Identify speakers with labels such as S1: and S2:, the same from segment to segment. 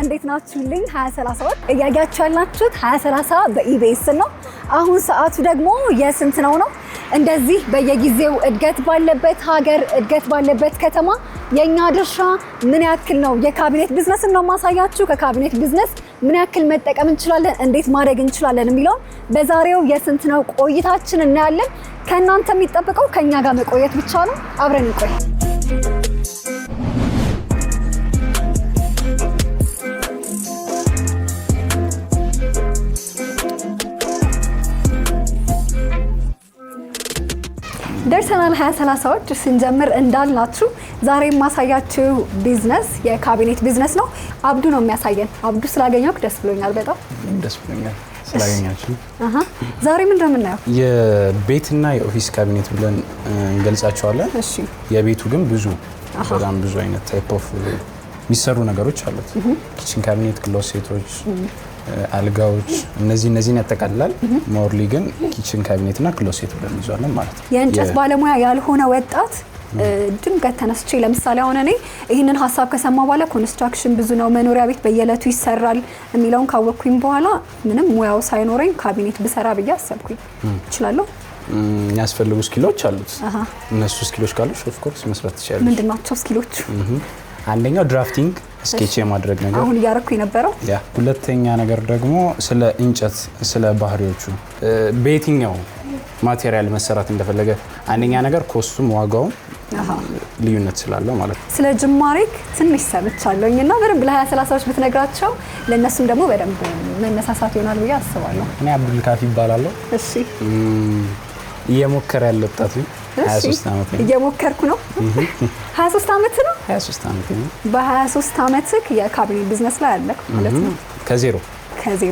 S1: እንዴት ናችሁልኝ? 2030 እያያችሁ ያላችሁት 2030 በኢቢኤስ ነው። አሁን ሰዓቱ ደግሞ የስንት ነው? እንደዚህ በየጊዜው እድገት ባለበት ሀገር እድገት ባለበት ከተማ የኛ ድርሻ ምን ያክል ነው? የካቢኔት ቢዝነስ ነው ማሳያችሁ። ከካቢኔት ቢዝነስ ምን ያክል መጠቀም እንችላለን፣ እንዴት ማድረግ እንችላለን የሚለው በዛሬው የስንት ነው ቆይታችን እናያለን። ከእናንተ የሚጠበቀው ከኛ ጋር መቆየት ብቻ ነው። አብረን እንቆይ። ደርሰናል 2030ዎች ስንጀምር እንዳልናችሁ ዛሬ የማሳያችሁ ቢዝነስ የካቢኔት ቢዝነስ ነው። አብዱ ነው የሚያሳየን። አብዱ ስላገኘሁህ ደስ ብሎኛል። በጣም
S2: ደስ ብሎኛል ስላገኛችሁ።
S1: ዛሬ ምንድን ነው የምናየው?
S2: የቤትና የኦፊስ ካቢኔት ብለን እንገልጻቸዋለን።
S1: እሺ።
S2: የቤቱ ግን በጣም ብዙ አይነት ታይፕ ኦፍ የሚሰሩ ነገሮች አሉት። ኪችን ካቢኔት፣ ክሎሴቶች፣ አልጋዎች እነዚህን ያጠቃልላል። ሞርሊ ግን ኪችን ካቢኔት እና ክሎሴት ብለን እንይዛለን ማለት ነው።
S1: የእንጨት ባለሙያ ያልሆነ ወጣት ድንገት ተነስቼ ለምሳሌ አሁን እኔ ይህንን ሀሳብ ከሰማ በኋላ ኮንስትራክሽን ብዙ ነው፣ መኖሪያ ቤት በየዕለቱ ይሰራል የሚለውን ካወቅኩኝ በኋላ ምንም ሙያው ሳይኖረኝ ካቢኔት ብሰራ ብዬ አሰብኩኝ። እችላለሁ?
S2: የሚያስፈልጉ ስኪሎች አሉት። እነሱ ስኪሎች ካሉሽ ኦፍ ኮርስ መስራት ትችላለሽ።
S1: ምንድን ናቸው ስኪሎቹ?
S2: አንደኛው ድራፍቲንግ ስኬች የማድረግ ነገር
S1: አሁን እያደረኩ የነበረው።
S2: ሁለተኛ ነገር ደግሞ ስለ እንጨት ስለ ባህሪዎቹ በየትኛው ማቴሪያል መሰራት እንደፈለገ አንደኛ ነገር ኮስቱም ዋጋው ልዩነት ስላለው ማለት ነው።
S1: ስለ ጅማሬክ ትንሽ ሰምቻለሁኝ እና በደንብ ለ2030ዎች ብትነግራቸው ለእነሱም ደግሞ በደንብ መነሳሳት ይሆናል ብዬ አስባለሁ።
S2: እኔ አብዱልካፊ ይባላለሁ።
S1: እሺ።
S2: እየሞከረ ያለ ወጣት 23 ዓመት ነው።
S1: እየሞከርኩ ነው። 23 ዓመት ነው።
S2: 23 ዓመት ነው።
S1: በ23 ዓመትክ የካቢኔት ቢዝነስ ላይ አለክ ማለት ነው።
S2: ከዜሮ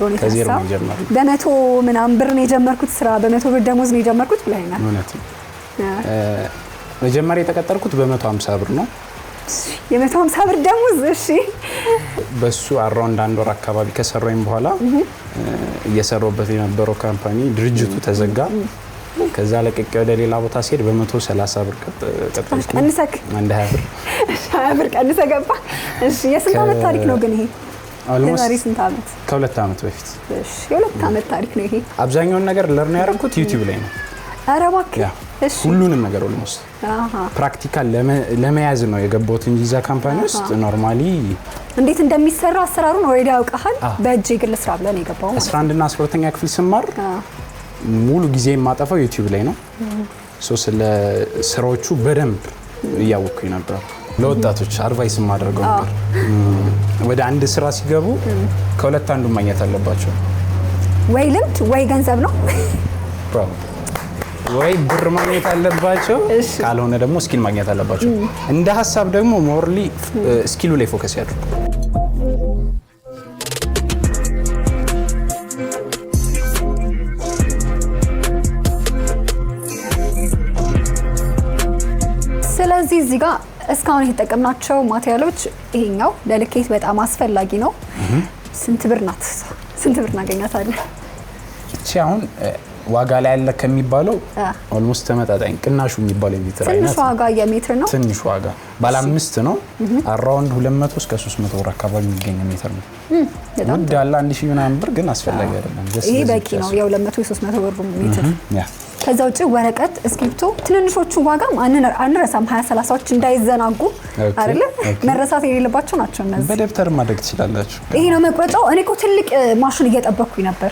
S1: ነው
S2: የጀመርኩት።
S1: በመቶ ምናምን ብር ነው የጀመርኩት ስራ፣ በመቶ ብር ደሞዝ ነው የጀመርኩት ብለኸኛል።
S2: እውነት ነው። መጀመሪያ የተቀጠርኩት በ150 ብር ነው።
S1: የ150 ብር ደሞዝ። እሺ።
S2: በሱ አራውንድ አንድ ወር አካባቢ ከሰራኝ በኋላ እየሰራሁበት የነበረው ካምፓኒ ድርጅቱ ተዘጋ። ከዛ ለቀቅ ወደ ሌላ ቦታ ሲሄድ በ130 ብር ቀጠልኩ።
S1: ቀንሰክ
S2: አንድ 20 ብር
S1: 20 ብር ቀንሰ ገባ። እሺ። የስንት ዓመት ታሪክ ነው ግን ይሄ? የዛሬ ስንት ዓመት?
S2: ከ2 ዓመት በፊት።
S1: እሺ። የ2 ዓመት ታሪክ ነው ይሄ።
S2: አብዛኛውን ነገር ለርን ያደረኩት ዩቲዩብ ላይ ነው።
S1: ኧረ እባክህ።
S2: እሺ። ሁሉንም ነገር ኦልሞስት ፕራክቲካል ለመያዝ ነው የገባሁት እንጂ እዛ ካምፓኒ ውስጥ ኖርማሊ
S1: እንዴት እንደሚሰራ አሰራሩን ኦልሬዲ ያውቃል። በእጅ የግል ስራ ብለን የገባው
S2: 11 እና 12ኛ ክፍል ስማር ሙሉ ጊዜ የማጠፋው ዩቲዩብ ላይ ነው። ስለ ስራዎቹ በደንብ እያወቅኩኝ ነበር። ለወጣቶች አድቫይስ የማደርገው ነበር ወደ አንድ ስራ ሲገቡ ከሁለት አንዱ ማግኘት አለባቸው።
S1: ወይ ልምድ ወይ ገንዘብ ነው።
S2: ወይ ብር ማግኘት አለባቸው፣ ካልሆነ ደግሞ ስኪል ማግኘት አለባቸው። እንደ ሀሳብ ደግሞ ሞርሊ ስኪሉ ላይ ፎከስ ያድርጉ።
S1: ስለዚህ እዚህ ጋር እስካሁን የተጠቀምናቸው ማቴሪያሎች ይሄኛው ለልኬት በጣም አስፈላጊ ነው። ስንት ብር ናት? ስንት ብር እናገኛታለን?
S2: እቺ አሁን ዋጋ ላይ ያለ ከሚባለው ኦልሞስት ተመጣጣኝ ቅናሹ የሚባለው ሜትር አይነት
S1: ትንሽ ዋጋ የሜትር ነው።
S2: ትንሽ ዋጋ ባለ 5 ነው። አራውንድ 200 እስከ 300 ብር አካባቢ የሚገኝ ሜትር ነው። ውድ ያለ 1000 ምናምን ብር ግን አስፈላጊ አይደለም።
S1: ይሄ በቂ ነው። ያው 200 300 ብር ሜትር። ከዛ ውጪ ወረቀት፣ እስክሪብቶ፣ ትንንሾቹ ዋጋም አንረሳም። 2030ዎች እንዳይዘናጉ አይደለ? መረሳት የሌለባቸው ናቸው እነዚህ።
S2: በደብተር ማድረግ ትችላላችሁ።
S1: ይሄ ነው መቁረጫው። እኔ እኮ ትልቅ ማሽን እየጠበቅኩኝ ነበር።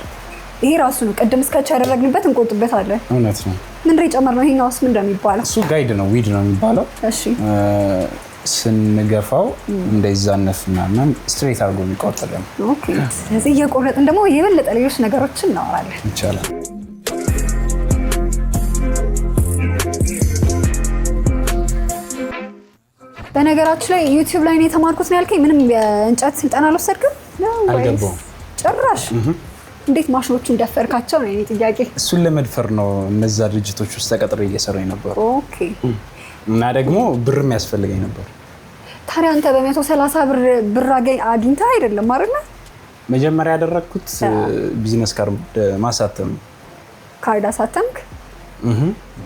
S1: ይሄ ራሱ ነው ቅድም እስከ ያደረግንበት እንቆጥበታለን።
S2: እውነት ነው።
S1: ምንድን የጨመርነው? ይሄኛውስ ምን እንደሚባለው?
S2: እሱ ጋይድ ነው፣ ዊድ ነው የሚባለው።
S1: እሺ።
S2: ስንገፋው እንዳይዛነፍ ምናምን ስትሬት አድርጎ የሚቆጠር ነው።
S1: ኦኬ። ስለዚህ እየቆረጥን ደግሞ የበለጠ ሌሎች ነገሮችን እናወራለን።
S2: ይቻላል።
S1: በነገራችን ላይ ዩቲዩብ ላይ ነው የተማርኩት ነው ያልከኝ። ምንም የእንጨት ስልጠና አልወሰድክም?
S2: አልገባሁም
S1: ጭራሽ። እንዴት ማሽኖቹን ደፈርካቸው ነው የኔ ጥያቄ።
S2: እሱን ለመድፈር ነው እነዛ ድርጅቶች ውስጥ ተቀጥሬ እየሰራኝ ነበር።
S1: ኦኬ።
S2: እና ደግሞ ብርም ያስፈልገኝ ነበር።
S1: ታዲያ አንተ በ130 ብር አግኝተህ አይደለም አይደል?
S2: መጀመሪያ ያደረኩት ቢዝነስ ካርድ ማሳተም ነው።
S1: ካርድ አሳተምክ?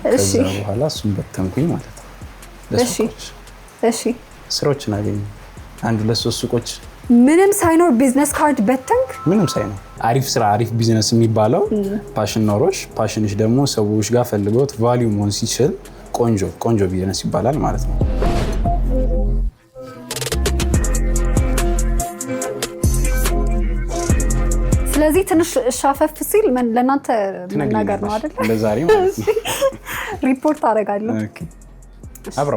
S2: ከዛ በኋላ እሱን በተንኩኝ ማለት ነው።
S1: እሺ።
S2: ስራዎችን አገኘሁ። አንድ ሁለት ሶስት ሱቆች
S1: ምንም ሳይኖር ቢዝነስ ካርድ በተንክ
S2: ምንም ሳይኖር አሪፍ ስራ አሪፍ ቢዝነስ የሚባለው ፓሽን ኖሮሽ ፓሽንሽ ደግሞ ሰዎች ጋር ፈልገውት ቫልዩ መሆን ሲችል ቆንጆ ቢዝነስ ይባላል ማለት ነው።
S1: ስለዚህ ትንሽ ሻፈፍ ሲል ለእናንተ መናገር ነው አይደል?
S2: ለዛሬ ማለት ነው።
S1: ሪፖርት አደርጋለሁ።
S2: ኦኬ አብሮ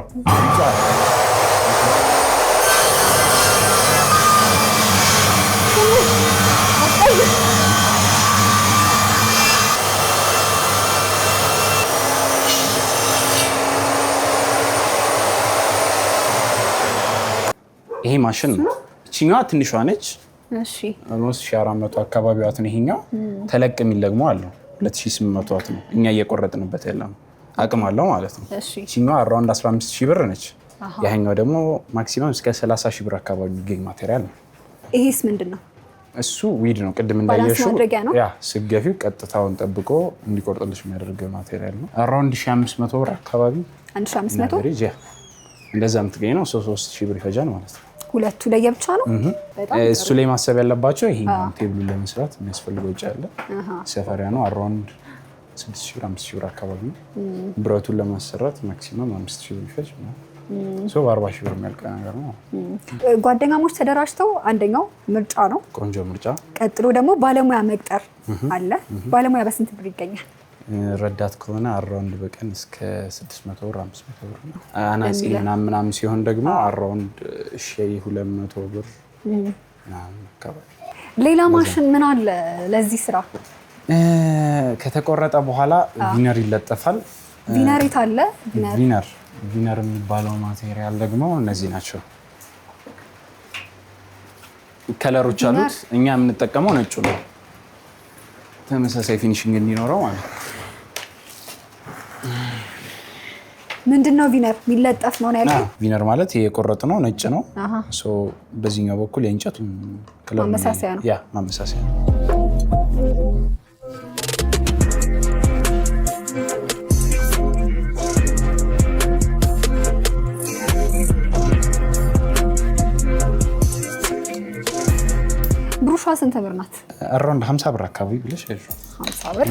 S2: ይሄ ማሽን ነው። እቺኛዋ ትንሿ ነች።
S1: እሺ
S2: ኦልሞስት 1400 አካባቢ ዋት ነው። ይሄኛው ተለቅ የሚል ደግሞ አለው 2800 ዋት ነው። እኛ እየቆረጥንበት ያለው አቅም አለው ማለት ነው። እቺኛዋ አራውንድ 15000 ብር ነች። ያኛው ደግሞ ማክሲመም እስከ 30000 ብር አካባቢ የሚገኝ ማቴሪያል ነው።
S1: ይሄስ ምንድነው?
S2: እሱ ዊድ ነው። ቅድም እንዳየሽው ያ ስገፊው ቀጥታውን ጠብቆ እንዲቆርጥልሽ የሚያደርግ ማቴሪያል ነው። አራውንድ 1500 ብር አካባቢ
S1: 1500
S2: እንደዛ የምትገኝ ነው። 3000 ብር ይፈጃል ማለት ነው።
S1: ሁለቱ ለየብቻ ነው።
S2: እሱ ላይ ማሰብ ያለባቸው ይሄኛው ቴብሉ ለመስራት የሚያስፈልገው ወጪ አለ። ሰፈሪያ ነው። አራውንድ 6000 ብር 5000 ብር አካባቢ ነው። ብረቱን ለማሰራት ማክሲመም 5000 ብር ይፈጅ ነው። ሶ 40000 ብር የሚያልቅ ነገር ነው።
S1: ጓደኛሞች ተደራጅተው አንደኛው ምርጫ ነው፣
S2: ቆንጆ ምርጫ።
S1: ቀጥሎ ደግሞ ባለሙያ መቅጠር አለ። ባለሙያ በስንት ብር ይገኛል?
S2: ረዳት ከሆነ አራውንድ በቀን እስከ 600 ብር 500 ብር ነው። አናጺ ምናምን ሲሆን ደግሞ አራውንድ 1200 ብር ምናምን አካባቢ።
S1: ሌላ ማሽን ምን አለ ለዚህ ስራ?
S2: ከተቆረጠ በኋላ ቪነር ይለጠፋል።
S1: ቪነር የት አለ?
S2: ቪነር የሚባለው ማቴሪያል ደግሞ እነዚህ ናቸው። ከለሮች አሉት። እኛ የምንጠቀመው ነጩ ነው፣ ተመሳሳይ ፊኒሽንግ እንዲኖረው ማለት ነው።
S1: ምንድነው ቪነር? የሚለጠፍ ነው ያለው።
S2: ቪነር ማለት የቆረጥ ነው፣ ነጭ ነው። ሶ በዚህኛው በኩል የእንጨቱ ከለር
S1: ማመሳሰያ ነው።
S2: ያ ማመሳሰያ ነው።
S1: ብሩሿ ስንት ብር ናት?
S2: አራውንድ 50 ብር አካባቢ ብለሽ አይደል?
S1: 50 ብር።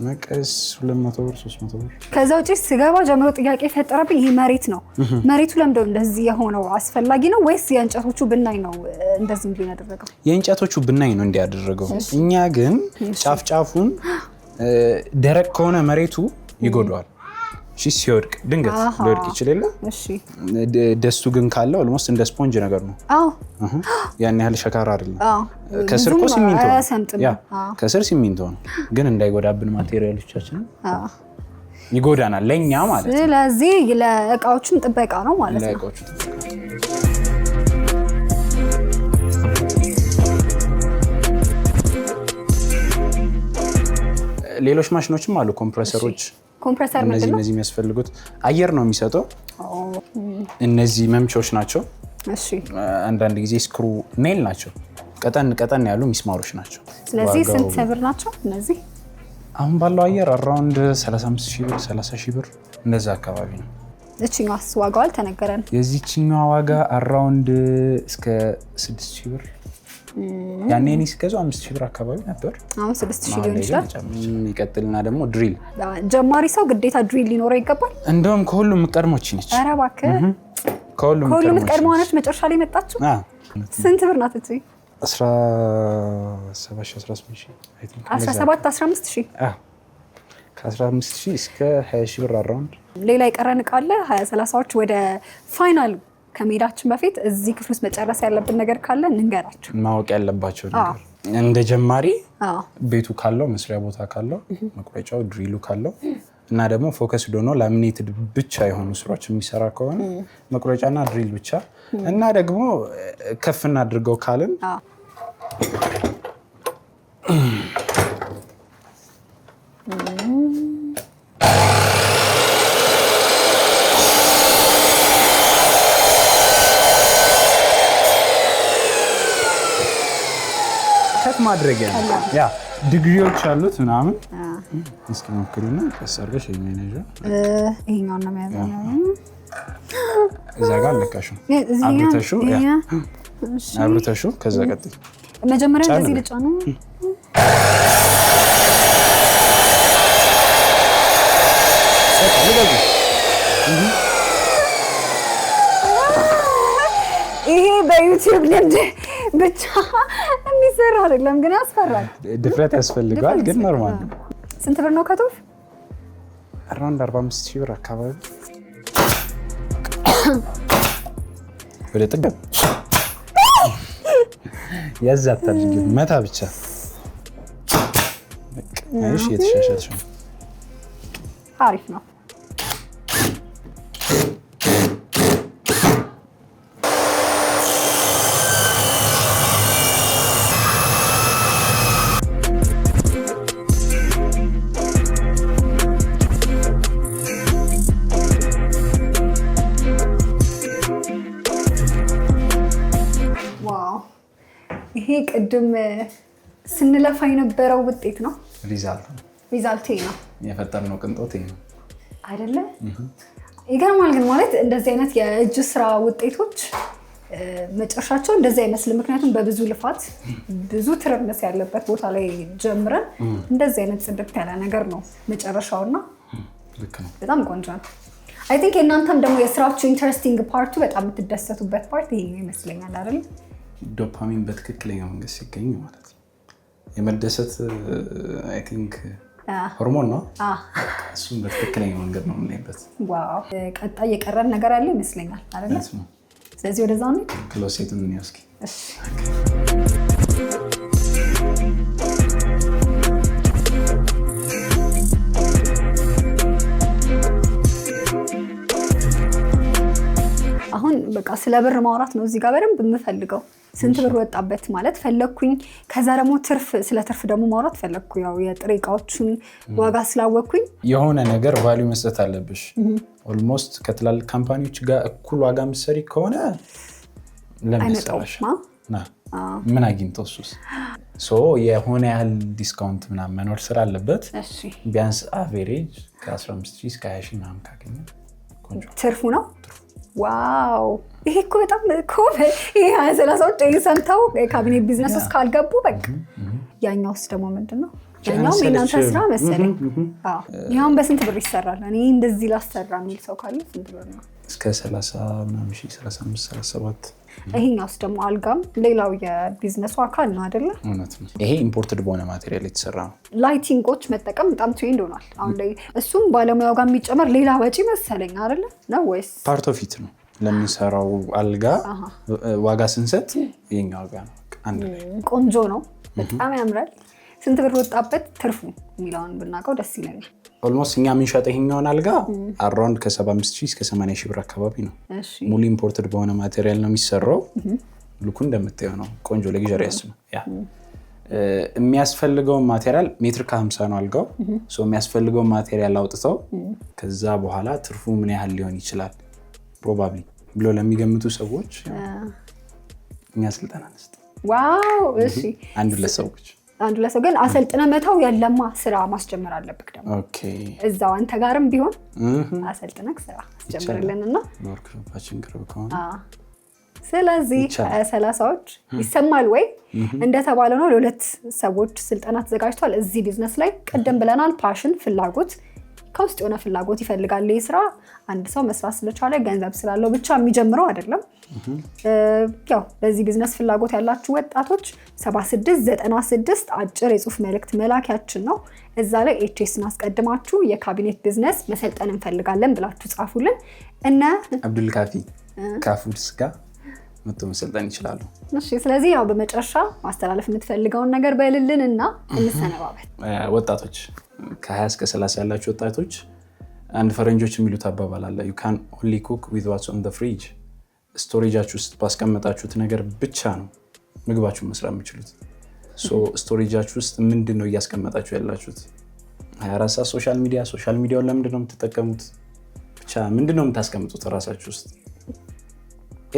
S2: መቀስ 200 ብር 300 ብር።
S1: ከዛ ውጪ ስገባ ጀምሮ ጥያቄ የፈጠረብኝ ይሄ መሬት ነው። መሬቱ ለምንድነው እንደዚህ የሆነው? አስፈላጊ ነው ወይስ የእንጨቶቹ ብናኝ ነው እንደዚህ እንዲሆን ያደረገው?
S2: የእንጨቶቹ ብናኝ ነው እንዲያደረገው። እኛ ግን ጫፍጫፉን ደረቅ ከሆነ መሬቱ ይጎዳዋል። እሺ ሲወድቅ ድንገት ሊወድቅ ይችላል። እሺ ደስቱ ግን ካለው ኦልሞስት እንደ ስፖንጅ ነገር ነው። ያን ያህል ሸካራ አይደለም። ከስር እኮ ሲሚንቶ ነው። ያ ከስር ሲሚንቶ ነው፣ ግን እንዳይጎዳብን ማቴሪያሎቻችንን ይጎዳናል ለኛ ማለት ነው።
S1: ስለዚህ ለእቃዎቹም ጥበቃ ነው ማለት ነው።
S2: ለእቃዎቹ ጥበቃ። ሌሎች ማሽኖችም አሉ። ኮምፕረሰሮች
S1: ኮምፕረሰር ምንድን ነው?
S2: እነዚህ የሚያስፈልጉት አየር ነው የሚሰጠው። እነዚህ መምቻዎች ናቸው።
S1: እሺ
S2: አንዳንድ ጊዜ ስክሩ ኔል ናቸው። ቀጠን ያሉ ሚስማሮች ናቸው።
S1: ስለዚህ ስንት ብር ናቸው እነዚህ?
S2: አሁን ባለው አየር አራውንድ 35000 ብር 30000 ብር እንደዛ አካባቢ ነው።
S1: እቺኛዋስ ዋጋው አልተነገረን።
S2: የዚህኛው ዋጋ አራውንድ እስከ 6000 ብር። ያኔ እኔ ስገዛው 5000 ብር አካባቢ ነበር።
S1: አሁን 6000 ሊሆን ይችላል።
S2: ይቀጥልና ደግሞ ድሪል።
S1: ጀማሪ ሰው ግዴታ ድሪል ሊኖረው ይገባል።
S2: እንደውም ከሁሉም ቀድሞች ነች።
S1: ኧረ እባክህ ከሁሉም ቀድሞ ነች። መጨረሻ ላይ መጣችሁ። ስንት ብር ናት እቺ? 17000
S2: ከ15000 እስከ 20000 ብር አራውንድ።
S1: ሌላ የቀረን እቃ አለ? 20-30ዎች ወደ ፋይናል ከመሄዳችን በፊት እዚህ ክፍል ውስጥ መጨረስ ያለብን ነገር ካለ እንንገራችሁ።
S2: ማወቅ ያለባቸው ነገር እንደ ጀማሪ ቤቱ ካለው መስሪያ ቦታ ካለው መቁረጫው ድሪሉ ካለው እና ደግሞ ፎከስ ዶኖ ላሚኔትድ ብቻ የሆኑ ስራዎች የሚሰራ ከሆነ መቁረጫና ድሪል ብቻ እና ደግሞ ከፍና አድርገው ካልን ማድረጊያ ያ ዲግሪዎች አሉት ምናምን። እስኪ ሞክሩና ከሰርገሽ የሚነጀው
S1: ይሄኛው ነው የሚያዘው።
S2: እዛ ጋር ለካሹ አብተሹ ያ አብርተሹ ከዛ ቀጥይ
S1: መጀመሪያ እንደዚህ ልጫ ነው ይሄ በዩቲዩብ ልምድ ብቻ የሚሰራ አይደለም ግን ያስፈራል
S2: ድፍረት ያስፈልጋል ግን ኖርማል ነው
S1: ስንት ብር ነው ከቶፍ
S2: አራውንድ 45000 ብር አካባቢ ወደ ጥገብ ያዛታል ግን መታ ብቻ እሺ የተሻሻልሽ ነው
S1: አሪፍ ነው ይሄ ቅድም ስንለፋ የነበረው ውጤት ነው ሪዛልት ነው
S2: የፈጠርነው ቅንጦት ነው
S1: አይደለ ይገርማል ግን ማለት እንደዚህ አይነት የእጅ ስራ ውጤቶች መጨረሻቸው እንደዚህ አይመስልም ምክንያቱም በብዙ ልፋት ብዙ ትርምስ ያለበት ቦታ ላይ ጀምረን እንደዚህ አይነት ጽድት ያለ ነገር ነው መጨረሻውና
S2: ልክ ነው
S1: በጣም ቆንጆ ነው አይ ቲንክ እናንተም ደግሞ የስራችሁ ኢንተረስቲንግ ፓርቱ በጣም የምትደሰቱበት ፓርት ይሄ ይመስለኛል አይደል
S2: ዶፓሚን በትክክለኛው መንገድ ሲገኝ ማለት ነው የመደሰት አይ ቲንክ ሆርሞን ነው እሱም በትክክለኛው መንገድ ነው የምናይበት
S1: ዋው ቀጣይ የቀረን ነገር አለ ይመስለኛል አይደል ስለዚህ ወደዛ ነው
S2: ክሎሴቱን ምን ያስኪ
S1: እሺ አሁን በቃ ስለ ብር ማውራት ነው እዚህ ጋር በደንብ የምፈልገው ስንት ብር ወጣበት ማለት ፈለኩኝ ከዛ ደግሞ ስለ ትርፍ ደግሞ ማውራት ፈለኩ ያው የጥሬ ዕቃዎችን ዋጋ ስላወቅኩኝ
S2: የሆነ ነገር ቫልዩ መስጠት አለብሽ ኦልሞስት ከትላልቅ ካምፓኒዎች ጋር እኩል ዋጋ መስሪ ከሆነ ለምሳሌ ምን አግኝተው ሶ የሆነ ያህል ዲስካውንት ምናምን መኖር ስላለበት ቢያንስ አቨሬጅ ከ15000 እስከ 20000 ምናምን ካገኘ ቆንጆ
S1: ትርፉ ነው ዋው ይሄ እኮ በጣም ኮም ይሄ 30 ሰምተው የካቢኔት ቢዝነስ ውስጥ ካልገቡ በቃ ያኛውስ ደግሞ ምንድነው ያኛው የእናንተ ስራ መሰለኝ ያውን በስንት ብር ይሰራል እኔ እንደዚህ ላሰራ የሚል ሰው ካለ ስንት ብር ነው
S2: እስከ 30 ምናምን 35 37
S1: ይሄኛውስ ደግሞ አልጋም ሌላው የቢዝነሱ አካል ነው አይደለ
S2: እውነት ነው ይሄ ኢምፖርትድ በሆነ ማቴሪያል የተሰራ ነው
S1: ላይቲንጎች መጠቀም በጣም ትሬንድ ሆኗል አሁን ላይ እሱም ባለሙያው ጋር የሚጨመር ሌላ ወጪ መሰለኝ አይደለ ነው ወይስ
S2: ፓርት ኦፍ ኢት ነው ለምንሰራው አልጋ ዋጋ ስንሰጥ ይሄኛው ዋጋ ነው አንድ
S1: ቆንጆ ነው በጣም ያምራል ስንት ብር ወጣበት ትርፉ የሚለውን ብናቀው ደስ ይለኛል
S2: ኦልሞስት እኛ የምንሸጠው ይሄኛውን አልጋ አራውንድ ከ75000 እስከ 80000 ብር አካባቢ ነው ሙሉ ኢምፖርትድ በሆነ ማቴሪያል ነው የሚሰራው ሉኩ እንደምታየው ነው ቆንጆ ለግዠሪያስ ነው ያ የሚያስፈልገው ማቴሪያል ሜትር ከ50 ነው አልጋው ሶ የሚያስፈልገው ማቴሪያል አውጥተው ከዛ በኋላ ትርፉ ምን ያህል ሊሆን ይችላል ፕሮባብሊ ብሎ ለሚገምቱ ሰዎች እኛ ስልጠና እንስጥ
S1: ዋው እሺ አንድ ለሰው ግን አሰልጥነ መታው ያለማ ስራ ማስጀመር አለብክ ደግሞ
S2: ኦኬ
S1: እዛው አንተ ጋርም ቢሆን አሰልጥነክ ስራ አስጀምርልንና
S2: ወርክሾፓችን ቅርብ ከሆነ
S1: ስለዚህ 30ዎች ይሰማል ወይ እንደተባለ ነው ለሁለት ሰዎች ስልጠና ተዘጋጅቷል እዚህ ቢዝነስ ላይ ቀደም ብለናል ፓሽን ፍላጎት ከውስጥ የሆነ ፍላጎት ይፈልጋል ለስራ አንድ ሰው መስራት ስለቻለ ገንዘብ ስላለው ብቻ የሚጀምረው አይደለም ያው በዚህ ቢዝነስ ፍላጎት ያላችሁ ወጣቶች 7696 አጭር የጽሁፍ መልእክት መላኪያችን ነው እዛ ላይ ኤችኤስን አስቀድማችሁ የካቢኔት ቢዝነስ መሰልጠን እንፈልጋለን ብላችሁ ጻፉልን እና
S2: አብዱል ካፊ ካፉድስ ጋር መጥቶ መሰልጠን ይችላሉ
S1: እሺ ስለዚህ ያው በመጨረሻ ማስተላለፍ የምትፈልገውን ነገር በልልንና እንሰነባበት
S2: ወጣቶች ከ20 እስከ 30 ያላችሁ ወጣቶች አንድ ፈረንጆች የሚሉት አባባል አለ you can only cook with what's on the fridge ስቶሬጃችሁ ውስጥ ባስቀመጣችሁት ነገር ብቻ ነው ምግባችሁን መስራት የምትችሉት ሶ ስቶሬጃችሁ ውስጥ ምንድነው እያስቀመጣችሁ ያላችሁት 24 ሰዓት ሶሻል ሚዲያውን ለምንድን ነው የምትጠቀሙት ብቻ ምንድነው የምታስቀምጡት ራሳችሁ ውስጥ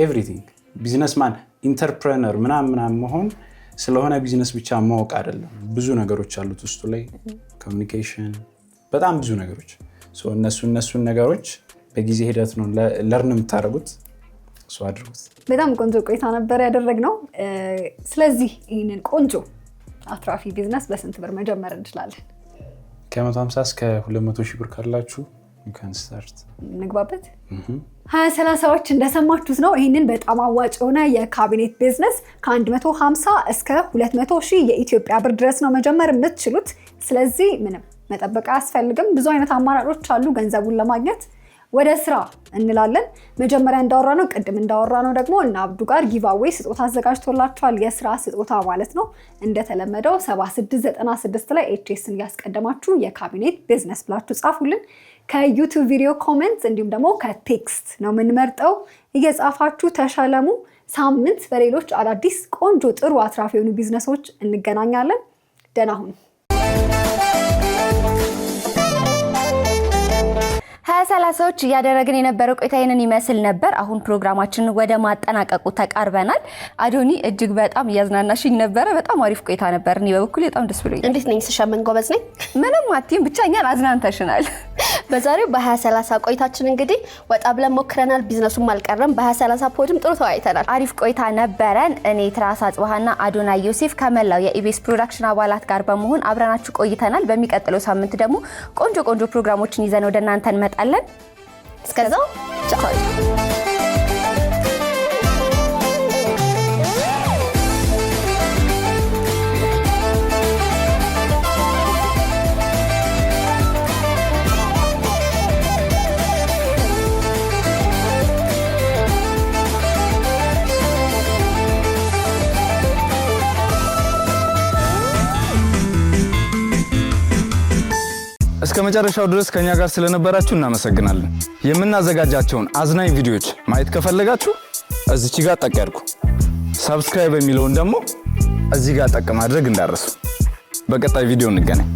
S2: ኤቭሪቲንግ ቢዝነስማን ኢንተርፕረነር ምናምን መሆን ስለሆነ ቢዝነስ ብቻ ማወቅ አይደለም ብዙ ነገሮች አሉት ውስጡ ላይ ኮሙኒኬሽን በጣም ብዙ ነገሮች ሶ እነሱን ነገሮች በጊዜ ሂደት ነው ለርን የምታደርጉት እሱ አድርጉት።
S1: በጣም ቆንጆ ቆይታ ነበር ያደረግነው። ስለዚህ ይህንን ቆንጆ አትራፊ ቢዝነስ በስንት ብር መጀመር እንችላለን?
S2: ከ150 እስከ 200 ሺህ ብር ካላችሁ you can start
S1: ንግባበት። 20-30ዎች እንደሰማችሁት ነው። ይህንን በጣም አዋጭ የሆነ የካቢኔት ቢዝነስ ከ150 እስከ 200 ሺህ የኢትዮጵያ ብር ድረስ ነው መጀመር የምትችሉት። ስለዚህ ምንም መጠበቅ አያስፈልግም። ብዙ አይነት አማራጮች አሉ ገንዘቡን ለማግኘት። ወደ ስራ እንላለን። መጀመሪያ ቅድም እንዳወራነው ደግሞ እና አብዱ ጋር ጊቫዌ ስጦታ አዘጋጅቶላችኋል። የስራ ስጦታ ማለት ነው። እንደተለመደው 7696 ላይ ኤችኤስን ያስቀደማችሁ የካቢኔት ቢዝነስ ብላችሁ ጻፉልን። ከዩቲዩብ ቪዲዮ ኮሜንት እንዲሁም ደግሞ ከቴክስት ነው የምንመርጠው። እየጻፋችሁ ተሸለሙ። ሳምንት በሌሎች አዳዲስ ቆንጆ ጥሩ አትራፊ የሆኑ ቢዝነሶች እንገናኛለን። ደህና ሁኑ።
S3: 20-30ዎች እያደረግን የነበረው ቆይታ ይሄንን ይመስል ነበር። አሁን ፕሮግራማችንን ወደ ማጠናቀቁ ተቃርበናል። አዶኒ እጅግ በጣም እያዝናናሽኝ ነበረ። በጣም አሪፍ ቆይታ ነበር። እኔ በበኩሌ በጣም ደስ ብሎኛል።
S4: እንዴት ነኝ? ስሻመን ጎበዝ ነኝ።
S3: ምንም አትይም፣ ብቻ እኛን አዝናንተሽናል።
S4: በዛሬው በ20-30 ቆይታችን እንግዲህ ወጣ ብለን ሞክረናል። ቢዝነሱም አልቀረም። በ20-30 ፖድም ጥሩ ተወያይተናል።
S3: አሪፍ ቆይታ ነበረን። እኔ ትራስ አጽባሃና አዶናይ ዮሴፍ ከመላው የኢቢኤስ ፕሮዳክሽን አባላት ጋር በመሆን አብረናችሁ ቆይተናል። በሚቀጥለው ሳምንት ደግሞ ቆንጆ ፕሮግራሞችን ይዘን ወደ እናንተ እንመጣለን።
S4: እስከዛው ቻው።
S5: እስከ መጨረሻው ድረስ ከኛ ጋር ስለነበራችሁ እናመሰግናለን። የምናዘጋጃቸውን አዝናኝ ቪዲዮዎች ማየት ከፈለጋችሁ እዚች ጋር ጠቅ ያድርጉ። ሰብስክራይብ የሚለውን ደግሞ እዚህ ጋር ጠቅ ማድረግ እንዳትረሱ። በቀጣይ ቪዲዮ እንገናኝ።